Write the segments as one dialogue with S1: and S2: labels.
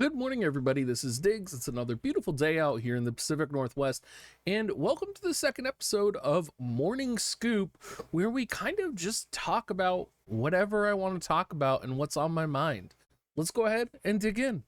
S1: Good morning, everybody. This is Diggs. It's another beautiful day out here in the Pacific Northwest, and welcome to the second episode of Morning Scoop, where we kind of just talk about whatever I want to talk about and what's on my mind. Let's go ahead and dig in.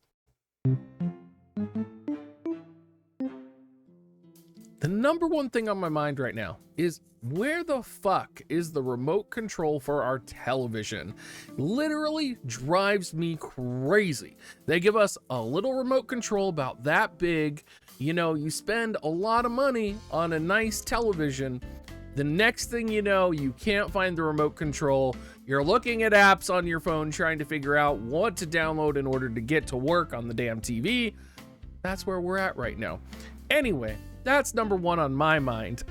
S1: The number one thing on my mind right now is where the fuck is the remote control for our television? Literally drives me crazy. They give us a little remote control about that big. You know, you spend a lot of money on a nice television. The next thing you know, you can't find the remote control. You're looking at apps on your phone trying to figure out what to download in order to get to work on the damn TV. That's where we're at right now. Anyway, that's number one on my mind.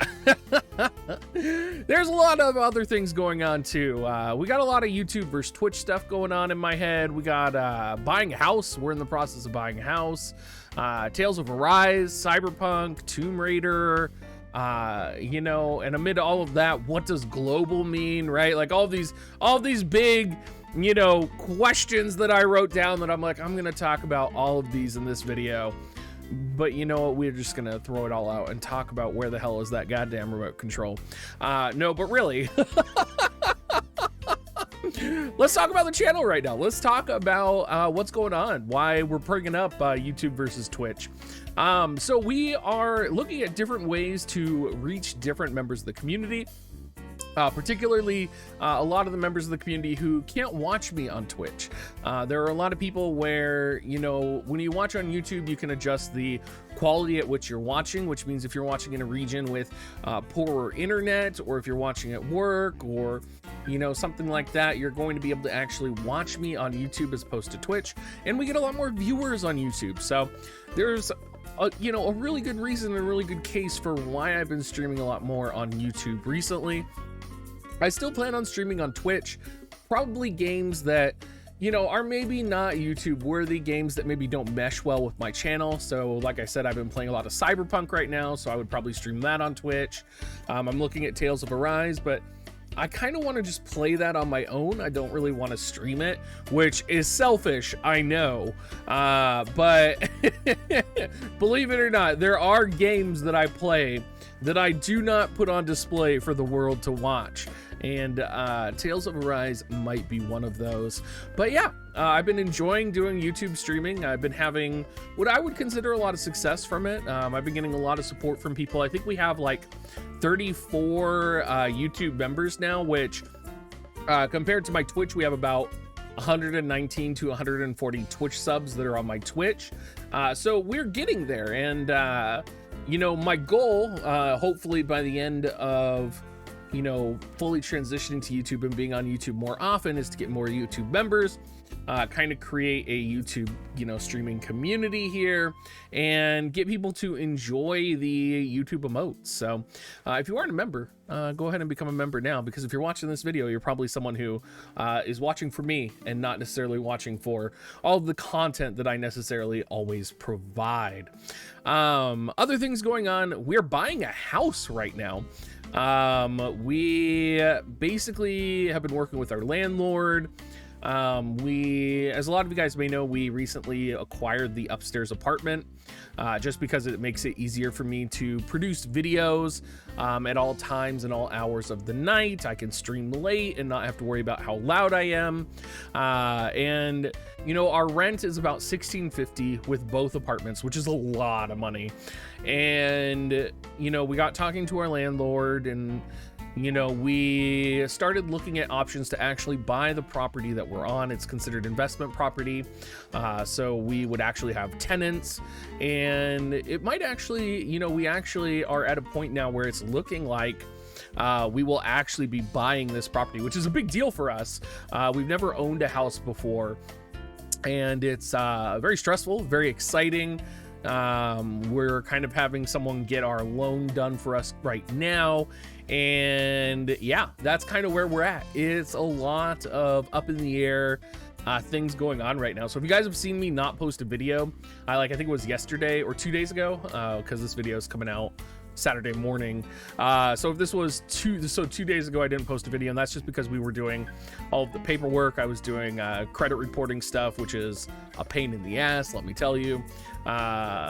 S1: There's a lot of other things going on too. We got a lot of YouTube versus Twitch stuff going on in my head. We got buying a house. We're in the process of buying a house. Tales of Arise, Cyberpunk, Tomb Raider. You know, and amid all of that, what does global mean, right? Like all these big, you know, questions that I wrote down that I'm like, I'm gonna talk about all of these in this video. But you know what, we're just gonna throw it all out and talk about where the hell is that goddamn remote control. No, but really, let's talk about the channel right now. Let's talk about what's going on, why we're bringing up YouTube versus Twitch. So we are looking at different ways to reach different members of the community. Particularly a lot of the members of the community who can't watch me on Twitch. There are a lot of people where, you know, when you watch on YouTube, you can adjust the quality at which you're watching, which means if you're watching in a region with poorer internet, or if you're watching at work, or, you know, something like that, you're going to be able to actually watch me on YouTube as opposed to Twitch. And we get a lot more viewers on YouTube. So there's you know, a really good reason and a really good case for why I've been streaming a lot more on YouTube recently. I still plan on streaming on Twitch, probably games that, you know, are maybe not YouTube worthy, games that maybe don't mesh well with my channel. So like I said, I've been playing a lot of Cyberpunk right now, so I would probably stream that on Twitch. I'm looking at Tales of Arise, but I kind of want to just play that on my own. I don't really want to stream it, which is selfish, I know. But believe it or not, there are games that I play that I do not put on display for the world to watch. And Tales of Arise might be one of those. But yeah, I've been enjoying doing YouTube streaming. I've been having what I would consider a lot of success from it. I've been getting a lot of support from people. I think we have like 34 YouTube members now, which compared to my Twitch, we have about 119 to 140 Twitch subs that are on my Twitch. So we're getting there. And, you know, my goal, hopefully by the end of, you know, fully transitioning to YouTube and being on YouTube more often, is to get more YouTube members, kind of create a YouTube, you know, streaming community here, and get people to enjoy the YouTube emotes. So if you aren't a member, go ahead and become a member now, because if you're watching this video, you're probably someone who is watching for me and not necessarily watching for all of the content that I necessarily always provide. Other things going on, we're buying a house right now. We basically have been working with our landlord. As a lot of you guys may know, we recently acquired the upstairs apartment, just because it makes it easier for me to produce videos at all times and all hours of the night. I can stream late and not have to worry about how loud I am. And you know, our rent is about $16.50 with both apartments, which is a lot of money. And you know, we got talking to our landlord, and you know, we started looking at options to actually buy the property that we're on. It's considered investment property. So we would actually have tenants, and it might actually, you know, we actually are at a point now where it's looking like we will actually be buying this property, which is a big deal for us. We've never owned a house before, and it's very stressful, very exciting. We're kind of having someone get our loan done for us right now, and yeah, that's kind of where we're at. It's a lot of up in the air things going on right now. So if you guys have seen me not post a video, I think it was yesterday or 2 days ago, because this video is coming out Saturday morning. So if this was 2 days ago, I didn't post a video, and that's just because we were doing all of the paperwork. I was doing credit reporting stuff, which is a pain in the ass, let me tell you.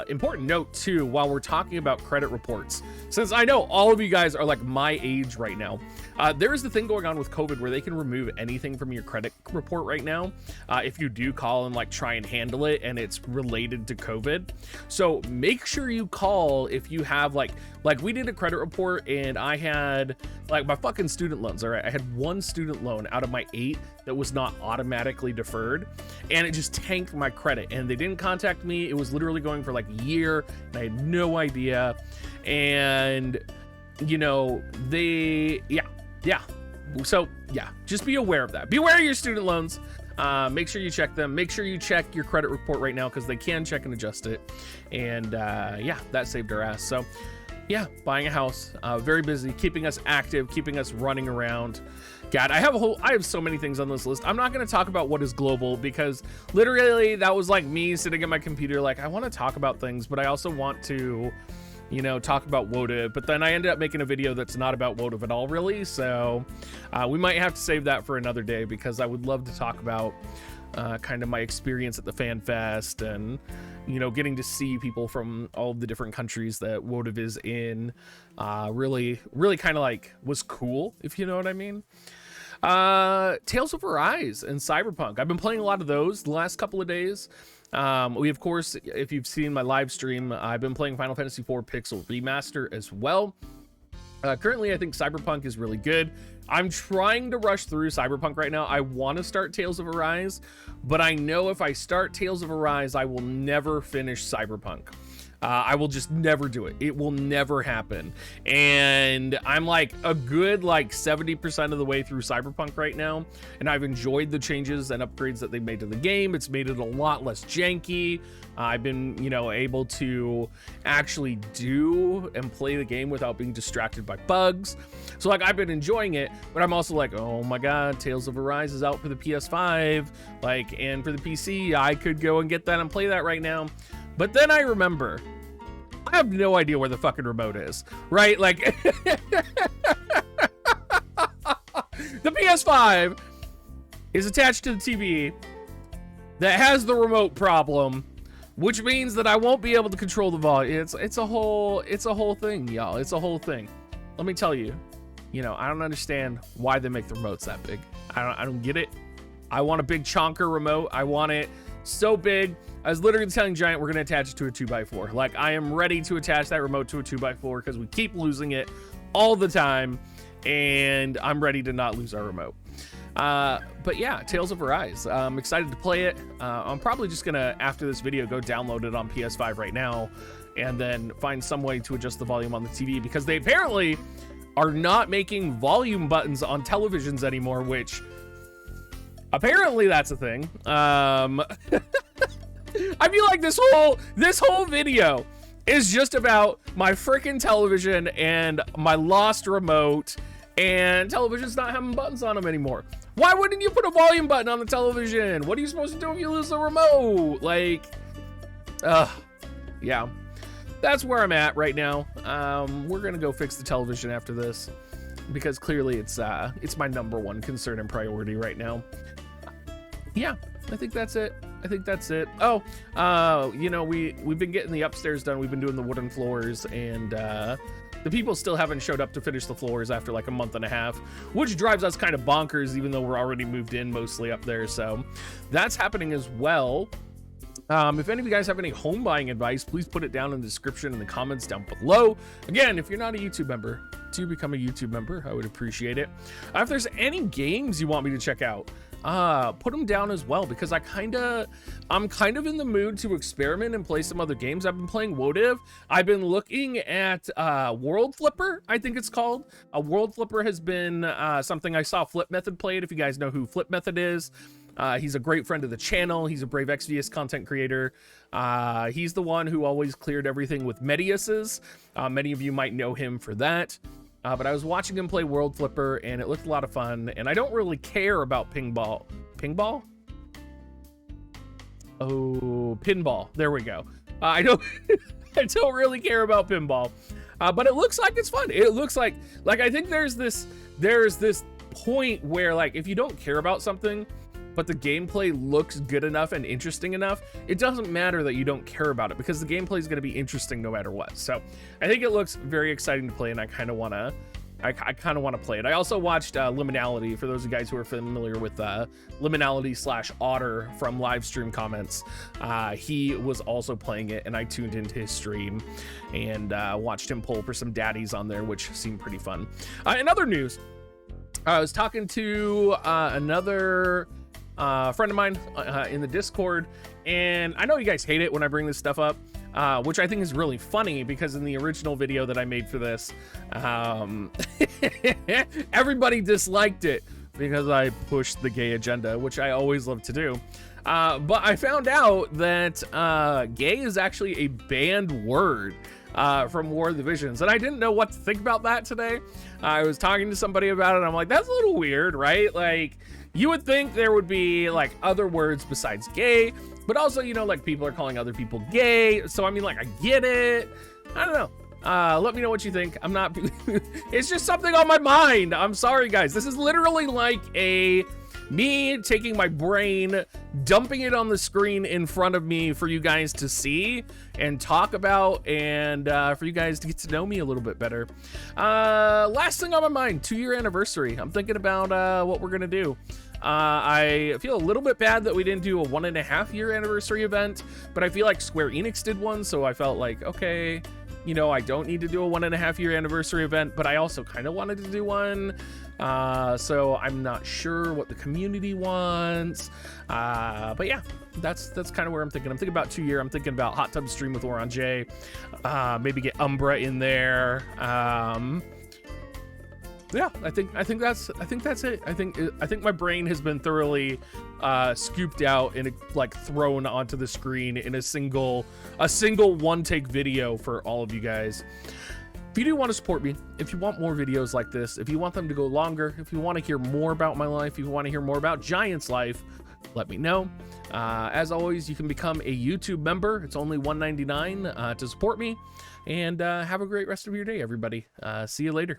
S1: Important note too, while we're talking about credit reports, since I know all of you guys are like my age right now, there is the thing going on with COVID where they can remove anything from your credit report right now if you do call and like try and handle it and it's related to COVID. So make sure you call if you have like we did a credit report and I had like my fucking student loans. All right, I had 1 student loan out of my 8 that was not automatically deferred, and it just tanked my credit, and they didn't contact me. It was literally going for like a year and I had no idea. And you know, so yeah, just be aware of that. Be aware of your student loans. Make sure you check them. Make sure you check your credit report right now, because they can check and adjust it. And yeah, that saved our ass. So yeah, buying a house, very busy, keeping us active, keeping us running around. God, I have so many things on this list. I'm not going to talk about what is global, because literally that was like me sitting at my computer like, I want to talk about things, but I also want to, you know, talk about WoTV. But then I ended up making a video that's not about WoTV at all, really. So we might have to save that for another day, because I would love to talk about kind of my experience at the Fan Fest, and you know, getting to see people from all of the different countries that WoTV is in. Really kind of like was cool, if you know what I mean. Tales of Arise and Cyberpunk. I've been playing a lot of those the last couple of days. We, of course, if you've seen my live stream, I've been playing Final Fantasy IV Pixel Remaster as well. Currently, I think Cyberpunk is really good. I'm trying to rush through Cyberpunk right now. I want to start Tales of Arise, but I know if I start Tales of Arise, I will never finish Cyberpunk. I will just never do it. It will never happen. And I'm like a good like 70% of the way through Cyberpunk right now, and I've enjoyed the changes and upgrades that they've made to the game. It's made it a lot less janky. I've been, you know, able to actually do and play the game without being distracted by bugs. So like, I've been enjoying it, but I'm also like, oh my God, Tales of Arise is out for the PS5, like, and for the PC, I could go and get that and play that right now. But then I remember, I have no idea where the fucking remote is, right? Like, the PS5 is attached to the TV that has the remote problem, which means that I won't be able to control the volume. It's a whole thing, y'all. It's a whole thing. Let me tell you, you know, I don't understand why they make the remotes that big. I don't get it. I want a big chonker remote. I want it so big. I was literally telling Giant we're going to attach it to a 2x4. Like, I am ready to attach that remote to a 2x4, because we keep losing it all the time, and I'm ready to not lose our remote. But yeah, Tales of Arise. I'm excited to play it. I'm probably just going to, after this video, go download it on PS5 right now, and then find some way to adjust the volume on the TV, because they apparently are not making volume buttons on televisions anymore, which apparently that's a thing. I feel like this whole video is just about my freaking television and my lost remote, and television's not having buttons on them anymore. Why wouldn't you put a volume button on the television? What are you supposed to do if you lose the remote? Like, yeah, that's where I'm at right now. We're gonna go fix the television after this, because clearly it's my #1 concern and priority right now. Yeah, I think that's it. Oh, you know, we've been getting the upstairs done. We've been doing the wooden floors, and the people still haven't showed up to finish the floors after like a month and a half, which drives us kind of bonkers, even though we're already moved in mostly up there. So that's happening as well. If any of you guys have any home buying advice, please put it down in the description in the comments down below. Again, if you're not a YouTube member, do become a YouTube member. I would appreciate it. If there's any games you want me to check out, put them down as well, because I'm kind of in the mood to experiment and play some other games. I've been playing WoTV. I've been looking at World Flipper, I think it's called. World Flipper has been something I saw Flip Method play it, if you guys know who Flip Method is. He's a great friend of the channel. He's a Brave XVS content creator. He's the one who always cleared everything with Mediuses. Many of you might know him for that. But I was watching him play World Flipper, and it looked a lot of fun. And I don't really care about pinball. Pinball? Oh, pinball. There we go. I don't really care about pinball. but it looks like it's fun. It looks like I think there's this point where like if you don't care about something but the gameplay looks good enough and interesting enough, it doesn't matter that you don't care about it because the gameplay is going to be interesting no matter what. So I think it looks very exciting to play, and I kind of want to play it. I also watched Liminality, for those of you guys who are familiar with Liminality / Otter from live stream comments. He was also playing it, and I tuned into his stream and watched him pull for some daddies on there, which seemed pretty fun. In other news, I was talking to another friend of mine in the Discord, and I know you guys hate it when I bring this stuff up, which I think is really funny because in the original video that I made for this, everybody disliked it because I pushed the gay agenda, which I always love to do. But I found out that gay is actually a banned word from War of the Visions, and I didn't know what to think about that today. I was talking to somebody about it, and I'm like, that's a little weird, right? Like, you would think there would be like other words besides gay, but also, you know, like people are calling other people gay. So I mean, like, I get it. I don't know. Let me know what you think. I'm not, it's just something on my mind. I'm sorry, guys. This is literally like me taking my brain, dumping it on the screen in front of me for you guys to see and talk about, and for you guys to get to know me a little bit better. Last thing on my mind, 2-year anniversary. I'm thinking about what we're gonna do. I feel a little bit bad that we didn't do a 1.5-year anniversary event, but I feel like Square Enix did one, so I felt like, okay, you know, I don't need to do a 1.5-year anniversary event, but I also kind of wanted to do one. So I'm not sure what the community wants. But yeah, that's kind of where I'm thinking. I'm thinking about 2-year. I'm thinking about Hot Tub Stream with Oran J. Maybe get Umbra in there. Yeah, I think that's it. I think my brain has been thoroughly scooped out and like thrown onto the screen in a single one-take video for all of you guys. If you do want to support me, if you want more videos like this, if you want them to go longer, if you want to hear more about my life, if you want to hear more about Giant's life, let me know. As always, you can become a YouTube member. It's only $1.99 to support me. And have a great rest of your day, everybody. See you later.